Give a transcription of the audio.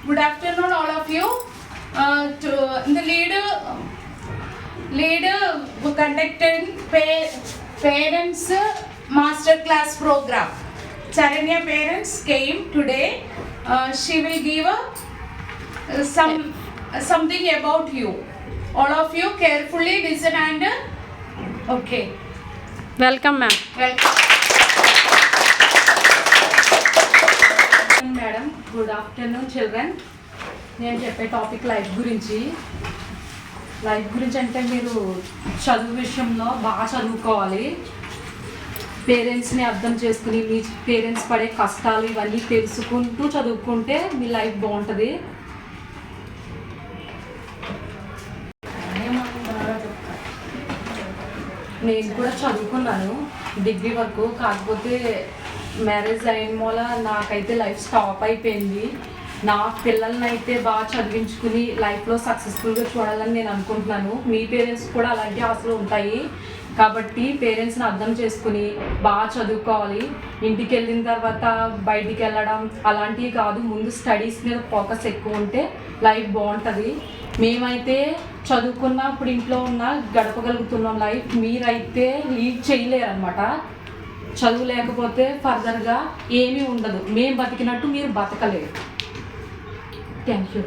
Good afternoon, all of you. The leader conducted parents master class program. Charanya parents came today. She will give something about you. All of you carefully listen and okay. Welcome, ma'am. Welcome. Madam, good afternoon, children. నేను చెప్పే topic life గురించి అంటే మీరు చదువు విషయంలో బాగా చదువుకోవాలి. పేరెంట్స్ని అర్థం చేసుకుని మీ పేరెంట్స్ పడే కష్టాలు ఇవన్నీ తెలుసుకుంటూ చదువుకుంటే మీ లైఫ్ బాగుంటుంది. నేను కూడా చదువుకున్నాను డిగ్రీ వరకు. కాకపోతే మ్యారేజ్ అయిన మూల నాకైతే లైఫ్ స్టాప్ అయిపోయింది. నా పిల్లల్ని అయితే బాగా చదివించుకుని లైఫ్లో సక్సెస్ఫుల్గా చూడాలని నేను అనుకుంటున్నాను. మీ పేరెంట్స్ కూడా అలాంటి ఆశలు ఉంటాయి కాబట్టి పేరెంట్స్ని అర్థం చేసుకుని బాగా చదువుకోవాలి. ఇంటికి వెళ్ళిన తర్వాత బయటికి వెళ్ళడం అలాంటివి కాదు, ముందు స్టడీస్ మీద ఫోకస్ ఎక్కువ ఉంటే లైఫ్ బాగుంటుంది. మేమైతే చదువుకున్నప్పుడు ఇంట్లో ఉన్న గడపగలుగుతున్నాం లైఫ్. మీరైతే లీడ్ చేయలేరు అనమాట. చదువు లేకపోతే ఫర్దర్గా ఏమీ ఉండదు. మేము బతికినట్టు మీరు బతకలేరు. Thank you.